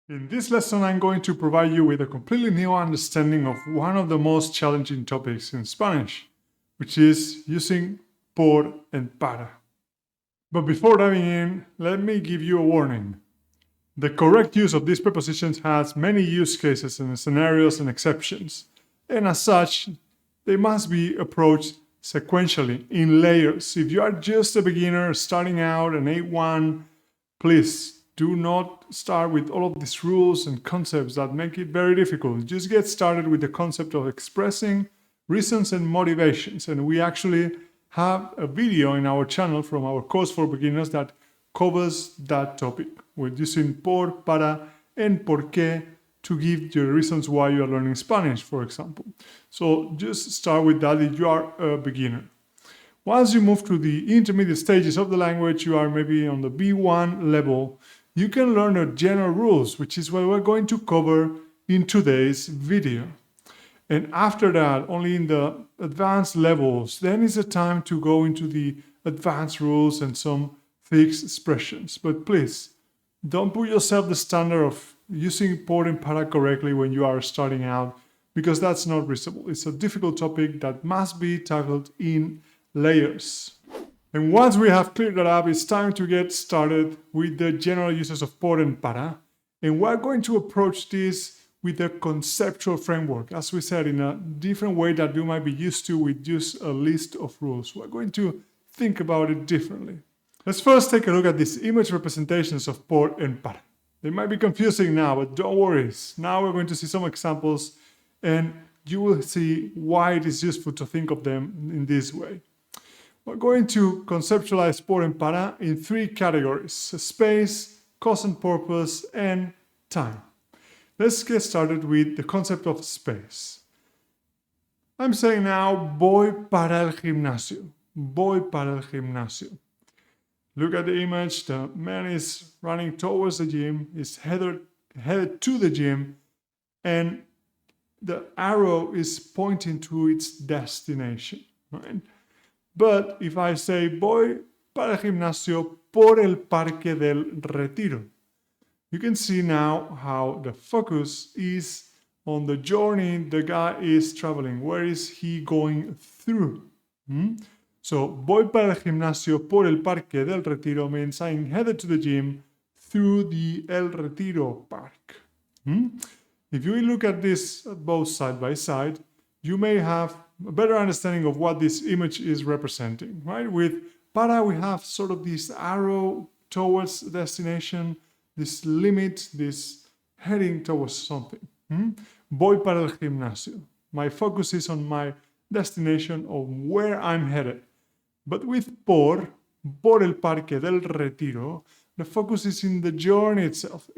In this lesson, I'm going to provide you with a completely new understanding of one of the most challenging topics in Spanish, which is using por and para. But before diving in, let me give you a warning. The correct use of these prepositions has many use cases and scenarios and exceptions, and as such, they must be approached sequentially in layers. If you are just a beginner starting out an A1, please do not start with all of these rules and concepts that make it very difficult. Just get started with the concept of expressing reasons and motivations. And we actually have a video in our channel from our course for beginners that covers that topic. We're using por, para, and por qué to give the reasons why you are learning Spanish, for example. So just start with that if you are a beginner. Once you move to the intermediate stages of the language, you are maybe on the B1 level, you can learn the general rules, which is what we're going to cover in today's video. And after that, only in the advanced levels, then is the time to go into the advanced rules and some fixed expressions. But please, don't put yourself the standard of using por and para correctly when you are starting out, because that's not reasonable. It's a difficult topic that must be tackled in layers. And once we have cleared that up, it's time to get started with the general uses of por and para. And we're going to approach this with a conceptual framework, as we said, in a different way that you might be used to with just a list of rules. We're going to think about it differently. Let's first take a look at these image representations of por and para. They might be confusing now, but don't worry. Now we're going to see some examples, and you will see why it is useful to think of them in this way. We're going to conceptualize por and para in three categories: space, cause and purpose, and time. Let's get started with the concept of space. I'm saying now, voy para el gimnasio. Voy para el gimnasio. Look at the image. The man is running towards the gym, is headed to the gym, and the arrow is pointing to its destination, right? But if I say, voy para el gimnasio por el Parque del Retiro, you can see now how the focus is on the journey the guy is traveling. Where is he going through? So, voy para el gimnasio por el Parque del Retiro means I'm headed to the gym through the El Retiro Park. If you look at this both side by side, you may have a better understanding of what this image is representing, right? With para, we have sort of this arrow towards destination, this limit, this heading towards something. Voy para el gimnasio. My focus is on my destination, on where I'm headed. But with por el Parque del Retiro, the focus is in the journey itself,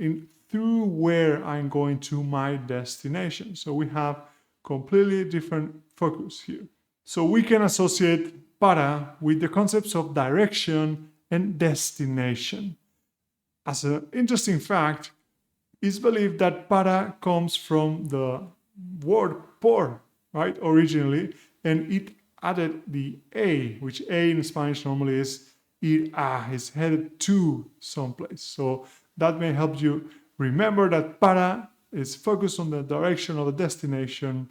through where I'm going to my destination. So we have completely different focus here. So we can associate para with the concepts of direction and destination. As an interesting fact, it's believed that para comes from the word por, right, originally, and it added the a, which a in Spanish normally is ir a, is headed to someplace. So that may help you remember that para is focused on the direction of the destination.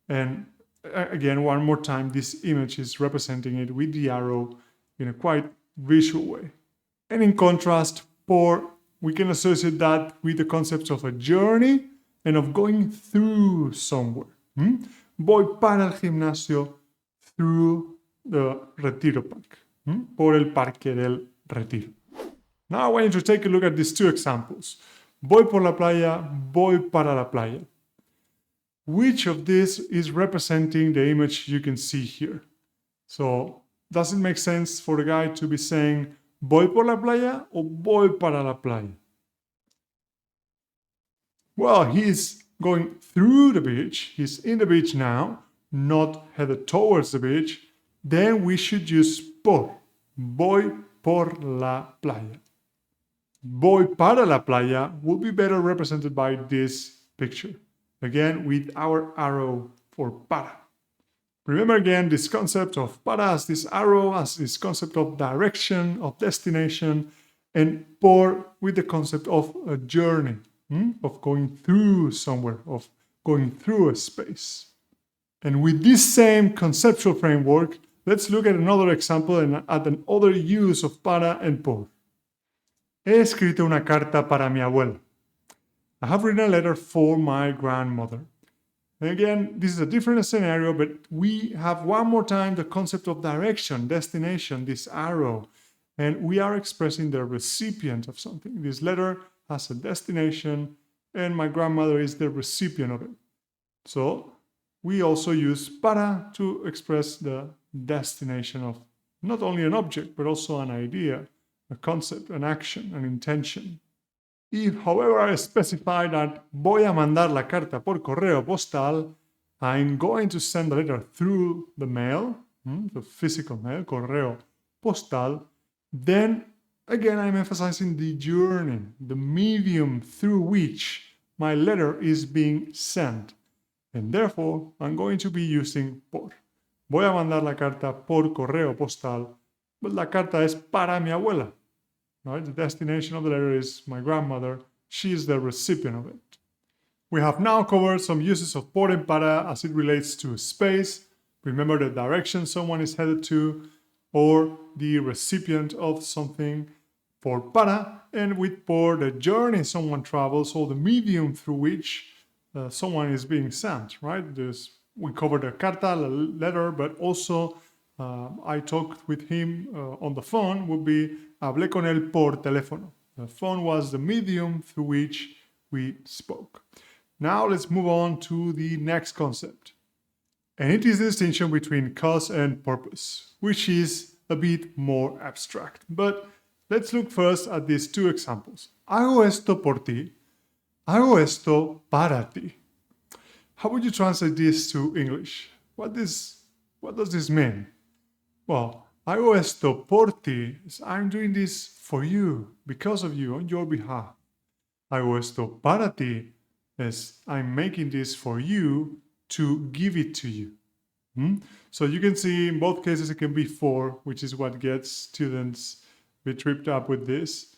And again, one more time, this image is representing it with the arrow in a quite visual way. And in contrast, por, we can associate that with the concepts of a journey and of going through somewhere. Voy para el gimnasio through the Retiro Park. Por el Parque del Retiro. Now I want you to take a look at these two examples. Voy por la playa, voy para la playa. Which of these is representing the image you can see here? So, does it make sense for the guy to be saying, voy por la playa or voy para la playa? Well, he's going through the beach. He's in the beach now, not headed towards the beach. Then we should use por. Voy por la playa. Voy para la playa will be better represented by this picture. Again, with our arrow for para. Remember again this concept of para as this arrow, as this concept of direction, of destination, and por with the concept of a journey. of going through somewhere, of going through a space. And with this same conceptual framework, let's look at another example and at another use of para and por. He escrito una carta para mi abuela. I have written a letter for my grandmother. And again, this is a different scenario, but we have one more time the concept of direction, destination, this arrow, and we are expressing the recipient of something. This letter has a destination, and my grandmother is the recipient of it. So we also use para to express the destination of not only an object, but also an idea, a concept, an action, an intention. If, however, I specify that voy a mandar la carta por correo postal, I'm going to send the letter through the mail, the physical mail, correo postal, then again I'm emphasizing the journey, the medium through which my letter is being sent. And therefore, I'm going to be using por. Voy a mandar la carta por correo postal, but la carta es para mi abuela. Right? The destination of the letter is my grandmother. She is the recipient of it. We have now covered some uses of por and para as it relates to space. Remember the direction someone is headed to, or the recipient of something. For para, and with por, the journey someone travels, or the medium through which someone is being sent, right? We covered the carta, the letter, but also I talked with him on the phone, would be hablé con él por teléfono. The phone was the medium through which we spoke. Now let's move on to the next concept. And it is the distinction between cause and purpose, which is a bit more abstract. But let's look first at these two examples. Hago esto por ti. Hago esto para ti. How would you translate this to English? What does this mean? Well, hago esto por ti is I'm doing this for you, because of you, on your behalf. Hago esto para ti is I'm making this for you to give it to you. So you can see in both cases it can be for, which is what gets students a bit tripped up with this,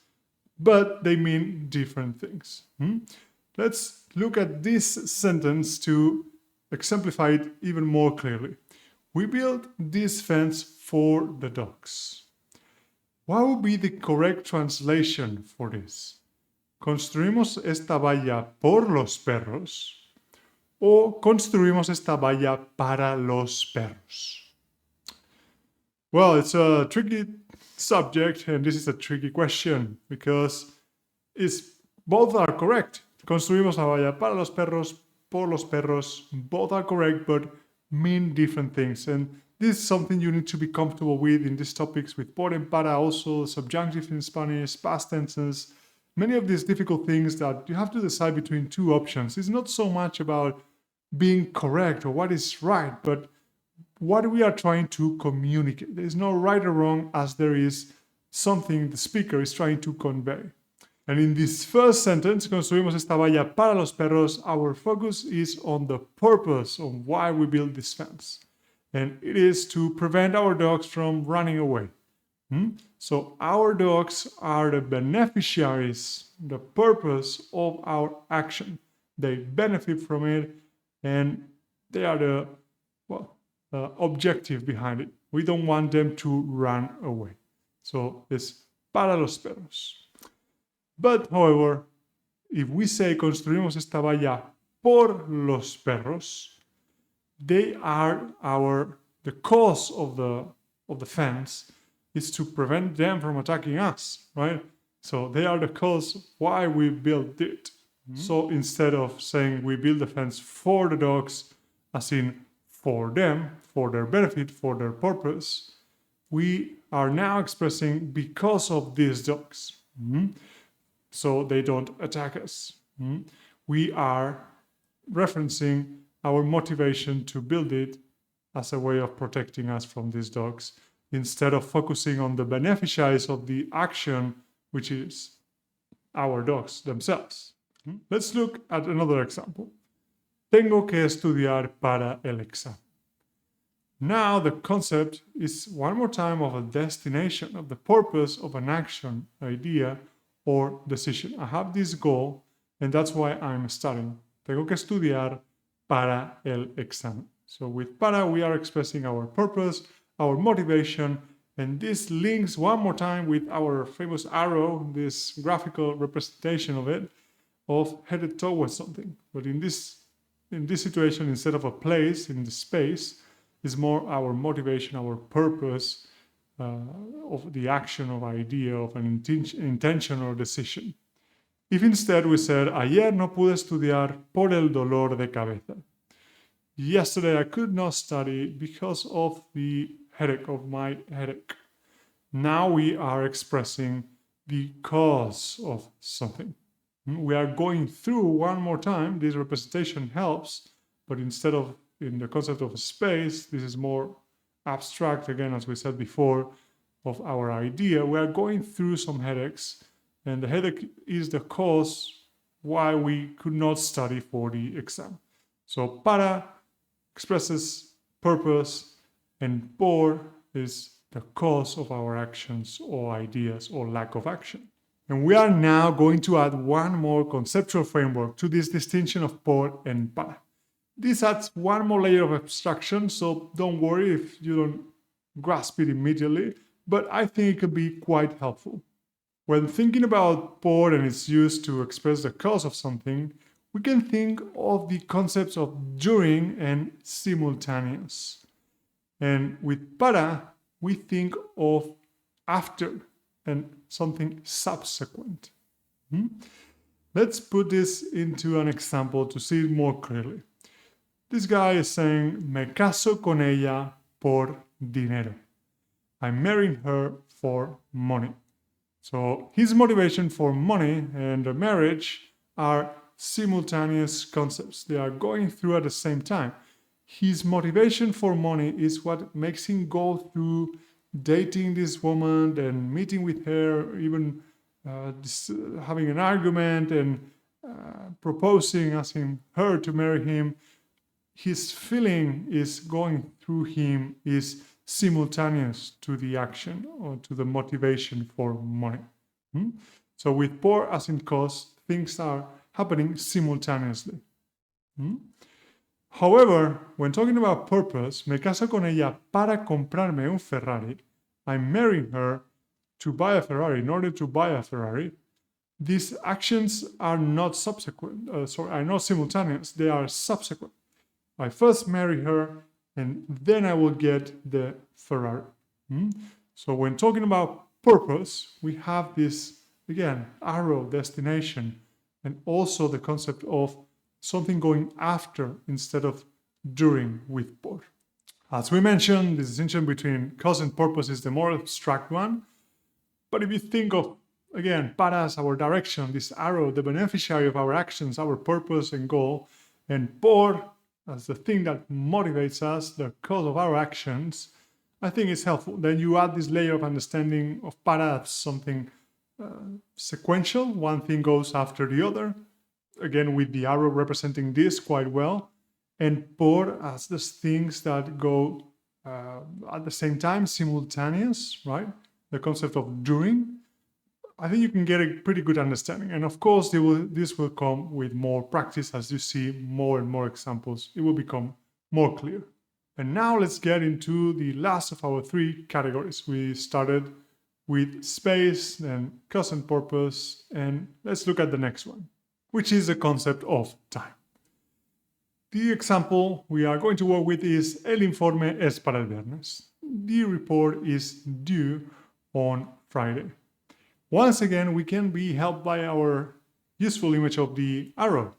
but they mean different things. Let's look at this sentence to exemplify it even more clearly. We built this fence for the dogs. What would be the correct translation for this? ¿Construimos esta valla por los perros o construimos esta valla para los perros? Well, it's a tricky subject, and this is a tricky question because both are correct. Construimos la valla para los perros, por los perros, both are correct, but mean different things. And this is something you need to be comfortable with in these topics with por and para, also subjunctive in Spanish, past tenses, many of these difficult things that you have to decide between two options. It's not so much about being correct or what is right, but what we are trying to communicate. There is no right or wrong as there is something the speaker is trying to convey. And in this first sentence, construimos esta valla para los perros, our focus is on the purpose of why we build this fence. And it is to prevent our dogs from running away. So our dogs are the beneficiaries, the purpose of our action. They benefit from it, and they are the objective behind it. We don't want them to run away. So it's para los perros. But, however, if we say construimos esta valla por los perros, they are the cause of the fence is to prevent them from attacking us, right? So they are the cause why we built it. So instead of saying we build the fence for the dogs, as in for them, for their benefit, for their purpose, we are now expressing because of these dogs. So they don't attack us. We are referencing our motivation to build it as a way of protecting us from these dogs, instead of focusing on the beneficiaries of the action, which is our dogs themselves. Let's look at another example. Tengo que estudiar para el examen. Now the concept is one more time of a destination, of the purpose of an action, idea, or decision. I have this goal, and that's why I'm studying. Tengo que estudiar para el examen. So with para, we are expressing our purpose, our motivation, and this links one more time with our famous arrow, this graphical representation of it, of headed towards something. But in this situation, instead of a place in the space, is more our motivation, our purpose of the action, of idea, of an intention or decision. If instead we said, ayer no pude estudiar por el dolor de cabeza. Yesterday I could not study because of the headache, of my headache. Now we are expressing the cause of something. We are going through one more time. This representation helps, but instead of in the concept of space, this is more abstract, again, as we said before, of our idea. We are going through some headaches, and the headache is the cause why we could not study for the exam. So para expresses purpose, and por is the cause of our actions or ideas or lack of action. And we are now going to add one more conceptual framework to this distinction of por and para. This adds one more layer of abstraction, so don't worry if you don't grasp it immediately, but I think it could be quite helpful. When thinking about por and its use to express the cause of something, we can think of the concepts of during and simultaneous. And with para, we think of after and something subsequent. Let's put this into an example to see it more clearly. This guy is saying, me caso con ella por dinero. I'm marrying her for money. So his motivation for money and the marriage are simultaneous concepts. They are going through at the same time. His motivation for money is what makes him go through dating this woman and meeting with her, even having an argument and proposing, asking her to marry him. His feeling is going through him is simultaneous to the action or to the motivation for money. So with por as in cause, things are happening simultaneously. However, when talking about purpose, me caso con ella para comprarme un Ferrari, I'm marrying her to buy a Ferrari. In order to buy a Ferrari, these actions are not are not simultaneous, they are subsequent. I first marry her and then I will get the Ferrari. So when talking about purpose, we have this, again, arrow, destination, and also the concept of something going after instead of during with por. As we mentioned, the distinction between cause and purpose is the more abstract one. But if you think of, again, para as our direction, this arrow, the beneficiary of our actions, our purpose and goal, and por as the thing that motivates us, the cause of our actions, I think it's helpful. Then you add this layer of understanding of para as something sequential. One thing goes after the other. Again, with the arrow representing this quite well. And por as the things that go at the same time, simultaneous, right? The concept of during. I think you can get a pretty good understanding. And of course, this will come with more practice. As you see more and more examples, it will become more clear. And now let's get into the last of our three categories. We started with space, then cause and purpose, and let's look at the next one, which is the concept of time. The example we are going to work with is el informe es para el viernes. The report is due on Friday. Once again, we can be helped by our useful image of the arrow,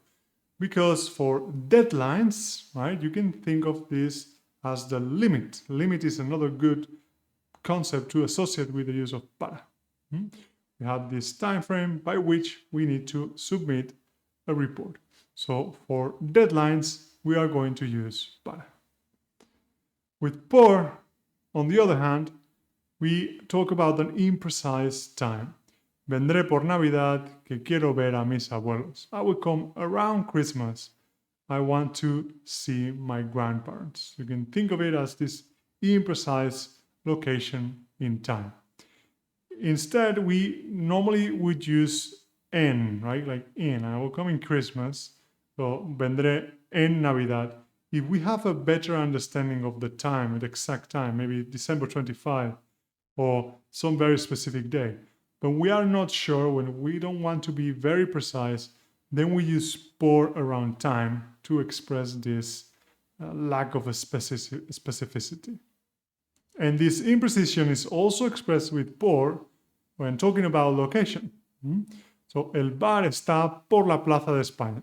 because for deadlines, right, you can think of this as the limit. Limit is another good concept to associate with the use of para. We have this time frame by which we need to submit a report. So for deadlines, we are going to use para. With por, on the other hand, we talk about an imprecise time. Vendré por Navidad, que quiero ver a mis abuelos. I will come around Christmas. I want to see my grandparents. You can think of it as this imprecise location in time. Instead, we normally would use en, right? Like in. I will come in Christmas, so vendré en Navidad. If we have a better understanding of the time, the exact time, maybe December 25 or some very specific day, but we are not sure, when we don't want to be very precise, then we use por around time to express this lack of a specificity. And this imprecision is also expressed with por when talking about location. So, el bar está por la Plaza de España.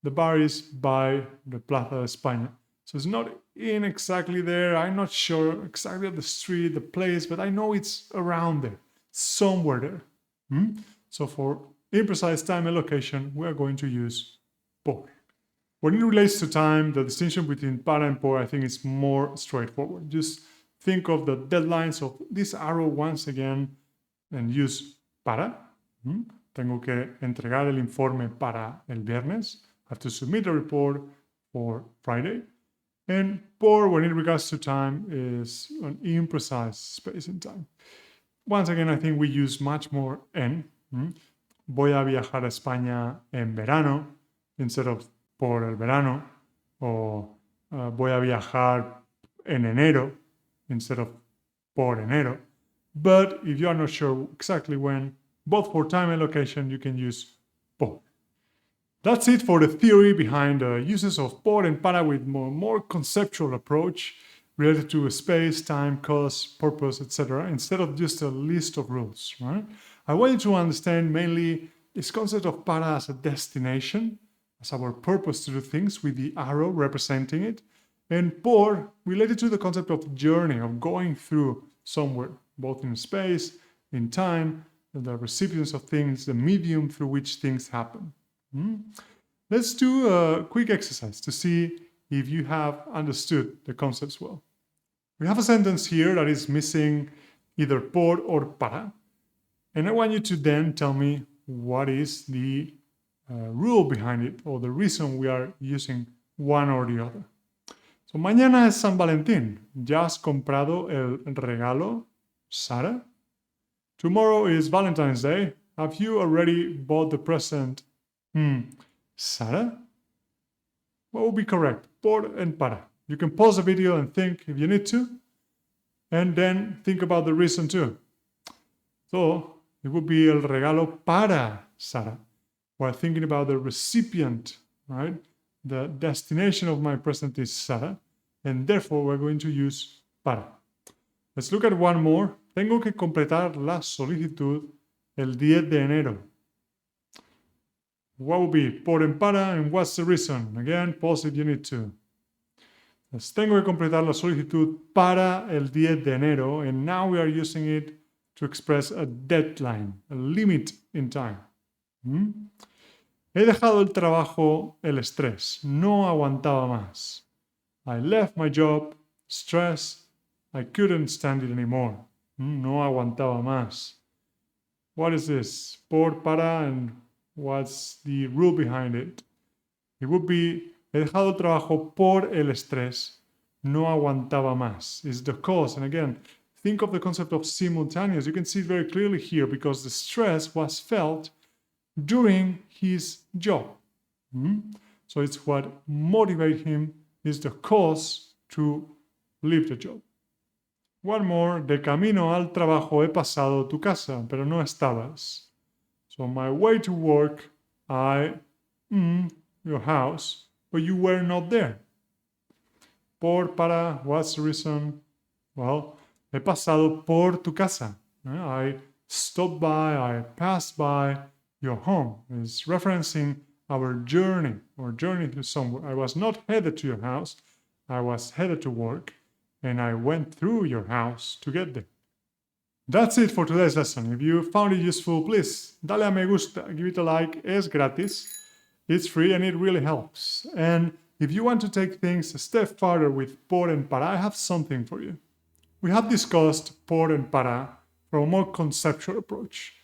The bar is by the Plaza de España. So it's not in exactly there. I'm not sure exactly of the street, the place, but I know it's around there, somewhere there. So for imprecise time and location, we are going to use por. When it relates to time, the distinction between para and por, I think, is more straightforward. Just think of the deadlines of this arrow once again and use para. Tengo que entregar el informe para el viernes. I have to submit a report for Friday. And por, when it regards to time, is an imprecise space in time. Once again, I think we use much more en. Voy a viajar a España en verano instead of por el verano, or voy a viajar en enero instead of por enero. But if you are not sure exactly when, both for time and location, you can use por. That's it for the theory behind the uses of por and para with more conceptual approach related to space, time, cause, purpose, etc., instead of just a list of rules, right? I want you to understand mainly this concept of para as a destination, as our purpose to do things with the arrow representing it, and por related to the concept of journey, of going through somewhere, both in space, in time, the recipients of things, the medium through which things happen. Let's do a quick exercise to see if you have understood the concepts well. We have a sentence here that is missing either por or para, and I want you to then tell me what is the rule behind it, or the reason we are using one or the other. So, mañana es San Valentín. ¿Ya has comprado el regalo, Sara? Tomorrow is Valentine's Day. Have you already bought the present, Sara? What would be correct? Por and para. You can pause the video and think if you need to, and then think about the reason too. So, it would be el regalo para Sara. We're thinking about the recipient, right? The destination of my present is Sara, and therefore we're going to use para. Let's look at one more. Tengo que completar la solicitud el 10 de enero. What would be por and para, and what's the reason? Again, pause if you need to. Let's tengo que completar la solicitud para el 10 de enero, and now we are using it to express a deadline, a limit in time. He dejado el trabajo, el estrés. No aguantaba más. I left my job, stress. I couldn't stand it anymore. No aguantaba más. What is this? Por, para, and what's the rule behind it? It would be, he dejado el trabajo por el estrés. No aguantaba más. Is the cause. And again, think of the concept of simultaneous. You can see it very clearly here because the stress was felt during his job. So it's what motivated him, is the cause to leave the job. One more, de camino al trabajo he pasado tu casa, pero no estabas. So on my way to work, your house, but you were not there. Por, para, what's the reason? Well, he pasado por tu casa. I stopped by, I passed by your home. It's referencing our journey to somewhere. I was not headed to your house, I was headed to work, and I went through your house to get there. That's it for today's lesson. If you found it useful, please dale a me gusta, give it a like. Es gratis, it's free, and it really helps. And if you want to take things a step further with por and para, I have something for you. We have discussed por and para from a more conceptual approach,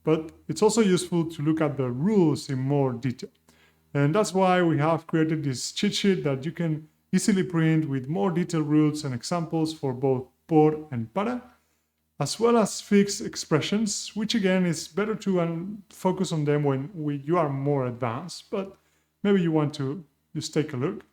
but it's also useful to look at the rules in more detail. And that's why we have created this cheat sheet that you can easily print with more detailed rules and examples for both por and para. as well as fixed expressions, which again is better to focus on them when you are more advanced, but maybe you want to just take a look.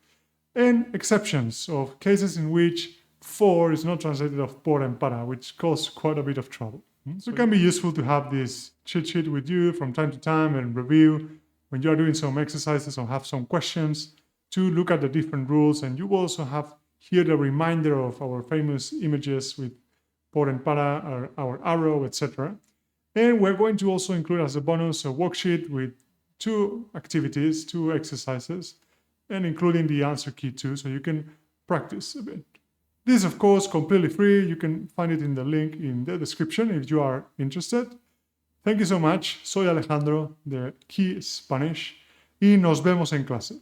And exceptions of cases in which for is not translated of por and para, which cause quite a bit of trouble. So it can be useful to have this cheat sheet with you from time to time and review when you are doing some exercises or have some questions to look at the different rules. And you will also have here the reminder of our famous images with por and para, our arrow, etc. And we're going to also include as a bonus a worksheet with 2 activities, 2 exercises, and including the answer key too, so you can practice a bit. This is, of course, completely free. You can find it in the link in the description if you are interested. Thank you so much. Soy Alejandro de Key Spanish y nos vemos en clase.